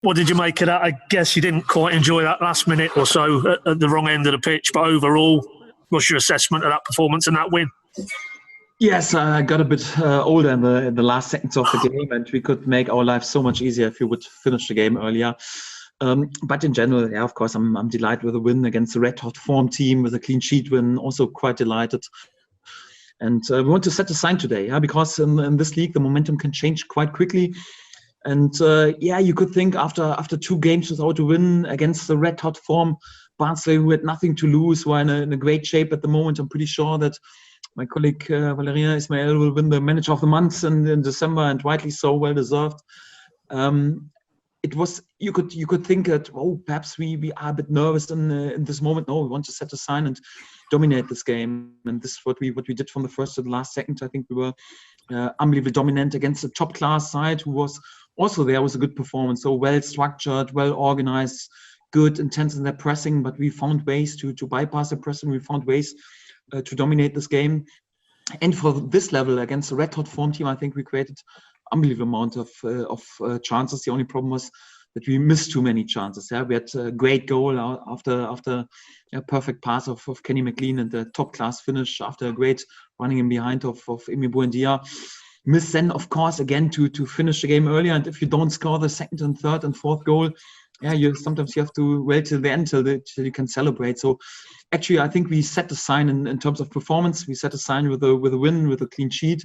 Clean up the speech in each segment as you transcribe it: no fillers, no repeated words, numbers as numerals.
What did you make of that? I guess you didn't quite enjoy that last minute or so at the wrong end of the pitch, but overall, what's your assessment of that performance and that win? Yes, I got a bit older in the last seconds of the game, and we could make our life so much easier if we would finish the game earlier. But in general, yeah, of course, I'm delighted with the win against the red-hot form team with a clean sheet win. Also quite delighted. And we want to set a sign today, yeah, because in this league, the momentum can change quite quickly. And you could think after 2 games without a win against the red-hot form, Barnsley, who had nothing to lose, were in a great shape at the moment. I'm pretty sure that my colleague Valeria Ismail will win the Manager of the Month in December, and rightly so, well deserved. It was you could think that perhaps we are a bit nervous in this moment. No, we want to set a sign and dominate this game, and this is what we did from the first to the last second. I think we were unbelievably dominant against a top class side who was also there with a good performance. So well structured, well organized, good, intense in their pressing, but we found ways to bypass the pressing. We found ways to dominate this game. And for this level against the red hot form team, I think we created unbelievable amount of chances. The only problem was that we missed too many chances. Yeah, we had a great goal after a perfect pass of Kenny McLean and the top class finish after a great running in behind of Emi Buendia. Miss then, of course, again to finish the game earlier. And if you don't score the second and third and fourth goal, yeah, sometimes you have to wait till the end till you can celebrate. So actually, I think we set the sign in terms of performance. We set a sign with a win, with a clean sheet.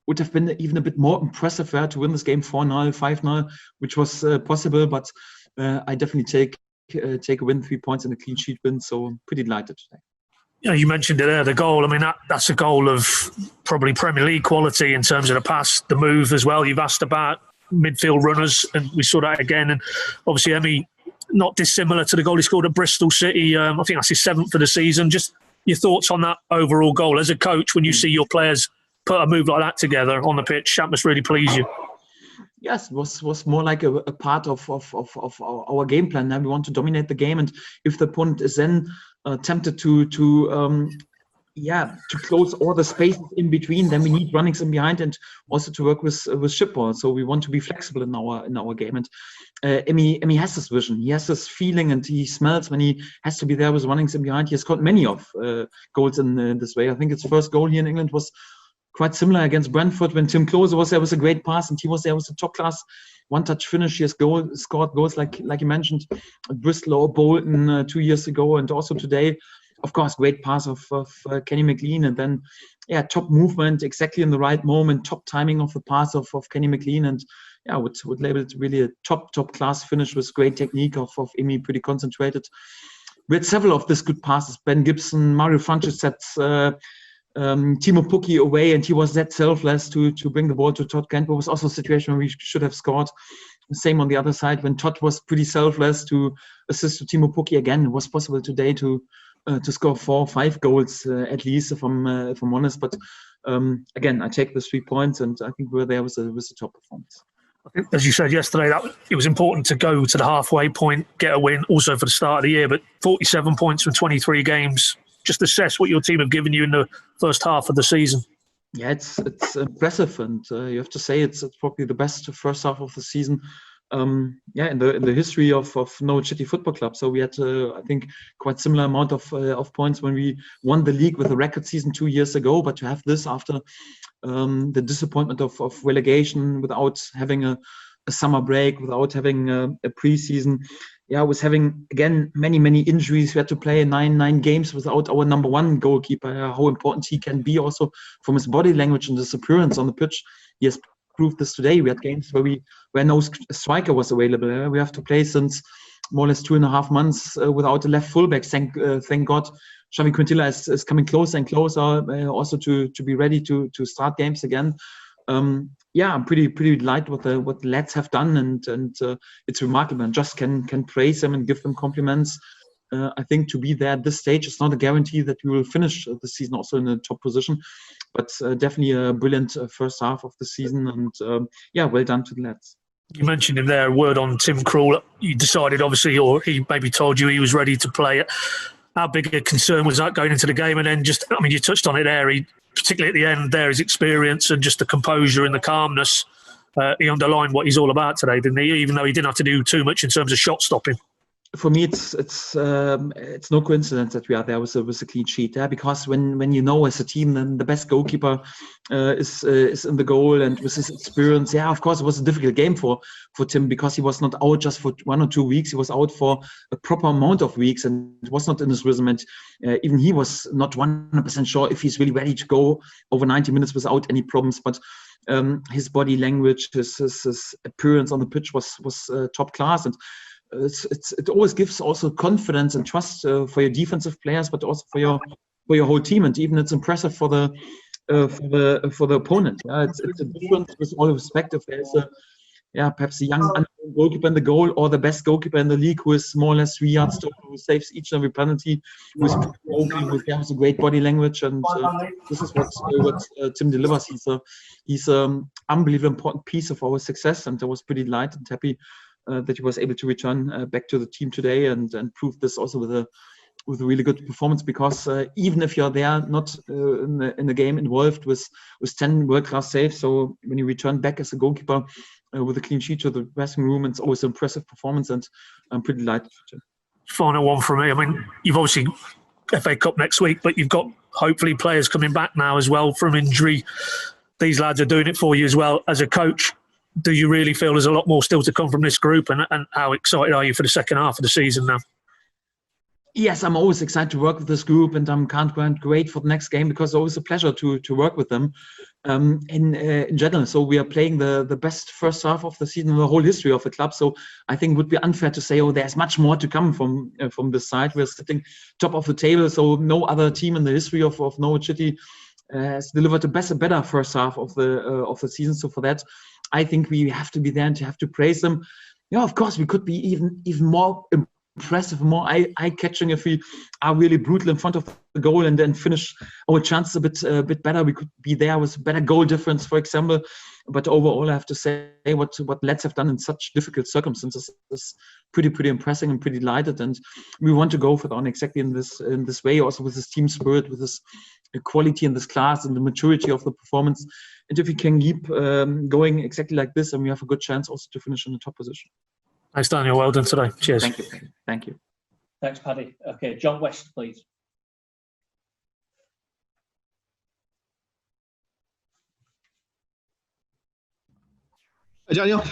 Would have been even a bit more impressive to win this game 4-0, 5-0, which was possible. But I definitely take a win, 3 points and a clean sheet win. So I'm pretty delighted today. Yeah, you mentioned it there, the goal. I mean, that's a goal of probably Premier League quality in terms of the pass, the move as well. You've asked about midfield runners, and we saw that again. And obviously, Emi, not dissimilar to the goal he scored at Bristol City. I think that's his 7th for the season. Just your thoughts on that overall goal as a coach when you see your players put a move like that together on the pitch. That must really please you. Yes, it was more like a part of our game plan. Now we want to dominate the game, and if the opponent is then tempted to close all the spaces in between, then we need runnings in behind and also to work with ship ball. So we want to be flexible in our game. And Emi has this vision, he has this feeling, and he smells when he has to be there with runnings in behind. He has scored many of goals in this way. I think his first goal here in England was quite similar against Brentford when Tim Klose was there with a great pass, and he was there with a top class one-touch finish. He has scored goals like you mentioned, Bristol or Bolton 2 years ago, and also today. Of course, great pass of Kenny McLean, and then top movement exactly in the right moment, top timing of the pass of Kenny McLean, and would label it really a top class finish with great technique of Emi, pretty concentrated. We had several of these good passes. Ben Gibson, Mario Funches sets Timo Pukki away, and he was that selfless to bring the ball to Todd Cantwell. Was also a situation where we should have scored. Same on the other side when Todd was pretty selfless to assist to Timo Pukki. Again, it was possible today to score 4 or 5 goals at least, if I'm honest. But again, I take the 3 points, and I think we're there with the top performance. I think, as you said yesterday, that it was important to go to the halfway point, get a win, also for the start of the year. But 47 points from 23 games. Just assess what your team have given you in the first half of the season. Yeah, it's impressive, and you have to say it's probably the best first half of the season. In the history of Norwich City Football Club. So we had, I think, quite similar amount of points when we won the league with a record season 2 years ago. But to have this after the disappointment of relegation, without having a summer break, without having a preseason, was having again many injuries. We had to play nine games without our number 1 goalkeeper. How important he can be also from his body language and his appearance on the pitch. He has proved this today. We had games where no striker was available. We have to play since more or less 2.5 months without a left fullback. Thank God, Xavi Quintilla is coming closer and closer, also to be ready to start games again. I'm pretty delighted with what the lads have done, and it's remarkable. And just can praise them and give them compliments. I think to be there at this stage, it's not a guarantee that we will finish the season also in a top position, but definitely a brilliant first half of the season, and well done to the lads. You mentioned him there, a word on Tim Krul. You decided, obviously, or he maybe told you he was ready to play it. How big a concern was that going into the game? And then you touched on it there, particularly at the end there, his experience and just the composure and the calmness. he underlined what he's all about today, didn't he? Even though he didn't have to do too much in terms of shot stopping. For me, it's no coincidence that we are there with a clean sheet. Yeah, because when you know as a team, then the best goalkeeper is in the goal, and with his experience, yeah, of course, it was a difficult game for Tim because he was not out just for 1 or 2 weeks. He was out for a proper amount of weeks, and it was not in his rhythm. And even he was not 100% sure if he's really ready to go over 90 minutes without any problems. But his body language, his appearance on the pitch was top class, and it always gives also confidence and trust for your defensive players, but also for your whole team. And even it's impressive for the opponent. Yeah, it's a difference with all respect if there's perhaps a young goalkeeper in the goal or the best goalkeeper in the league who is more or less 3 yards tall, who saves each and every penalty, who has a great body language, and this is what Tim delivers. He's an unbelievably important piece of our success, and I was pretty delighted and happy that he was able to return back to the team today and prove this also with a really good performance. Because even if you're there, not in the game involved with 10 world-class saves, so when you return back as a goalkeeper with a clean sheet to the dressing room, it's always an impressive performance, and I'm pretty delighted. Final one from me. I mean, you've obviously FA Cup next week, but you've got hopefully players coming back now as well from injury. These lads are doing it for you as well. As a coach, do you really feel there's a lot more still to come from this group, and how excited are you for the second half of the season now? Yes, I'm always excited to work with this group, and can't wait for the next game because it's always a pleasure to work with them in general. So we are playing the best first half of the season in the whole history of the club. So I think it would be unfair to say, there's much more to come from this side. We're sitting top of the table, so no other team in the history of Norwich City has delivered a better first half of the season. So for that, I think we have to be there and have to praise them. Yeah, of course, we could be even more impressive, more eye-catching if we are really brutal in front of the goal and then finish our chances a bit better. We could be there with better goal difference, for example. But overall, I have to say what lads have done in such difficult circumstances is pretty impressive and pretty delighted. And we want to go for it on exactly in this way, also with this team spirit, with this quality in this class and the maturity of the performance. And if we can keep going exactly like this, then we have a good chance also to finish in the top position. Thanks, Daniel. Well done today. Cheers. Thank you. Thanks, Paddy. Okay, John West, please. Hey, Daniel.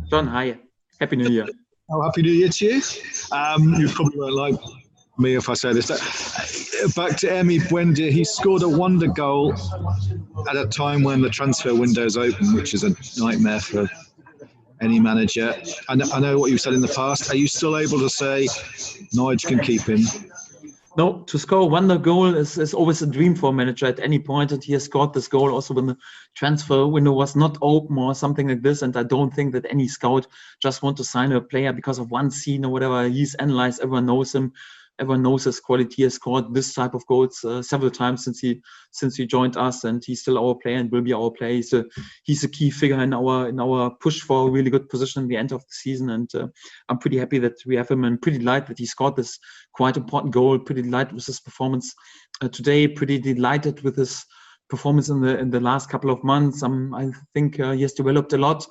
John, hi. Happy New Year. Oh, Happy New Year to you. You probably won't like me if I say this. Back to Emi Buendia, he scored a wonder goal at a time when the transfer window is open, which is a nightmare for any manager. I know what you've said in the past. Are you still able to say Norwich can keep him? No, to score a wonder goal is always a dream for a manager at any point, and he has scored this goal also when the transfer window was not open or something like this. And I don't think that any scout just want to sign a player because of one scene or whatever. He's analyzed, everyone knows him. Everyone knows his quality. He has scored this type of goals several times since he joined us, and he's still our player and will be our player. He's a key figure in our push for a really good position at the end of the season, and I'm pretty happy that we have him, and pretty delighted that he scored this quite important goal. Pretty delighted with his performance today. Pretty delighted with his performance in the last couple of months. I think he has developed a lot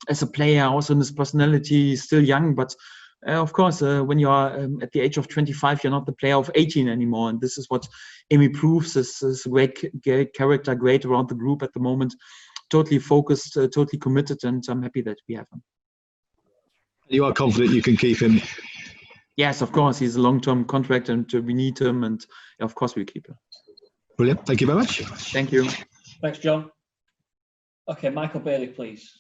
as a player, also in his personality. He's still young, but of course, when you are at the age of 25, you're not the player of 18 anymore. And this is what Emi proves. Is a great character, great around the group at the moment. Totally focused, totally committed, and I'm happy that we have him. You are confident you can keep him? Yes, of course. He's a long-term contract, and we need him. And of course, we'll keep him. Brilliant. Thank you very much. Thank you. Thanks, John. Okay, Michael Bailey, please.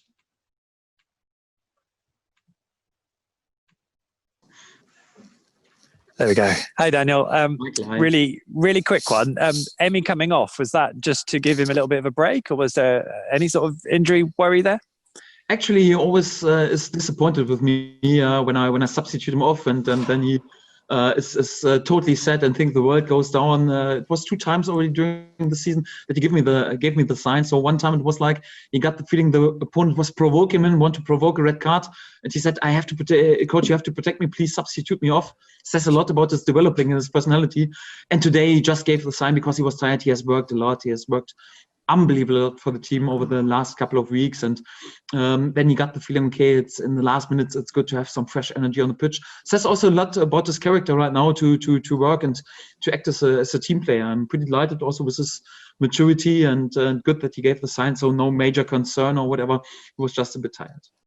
There we go. Hi, Daniel. Michael, hi. Really quick one. Emi coming off, was that just to give him a little bit of a break, or was there any sort of injury worry there? Actually, he always is disappointed with me when I substitute him off, and then he is totally sad and think the world goes down. It was 2 times already during the season that he gave me the sign. So one time it was like he got the feeling the opponent was provoking him, want to provoke a red card, and he said, "I have to coach, you have to protect me. Please substitute me off." Says a lot about his developing and his personality. And today he just gave the sign because he was tired. He has worked a lot. He has worked unbelievable for the team over the last couple of weeks. And then you got the feeling, okay, it's in the last minutes, it's good to have some fresh energy on the pitch. Says also a lot about his character right now to work and to act as a team player. I'm pretty delighted also with his maturity and good that he gave the sign. So no major concern or whatever. He was just a bit tired.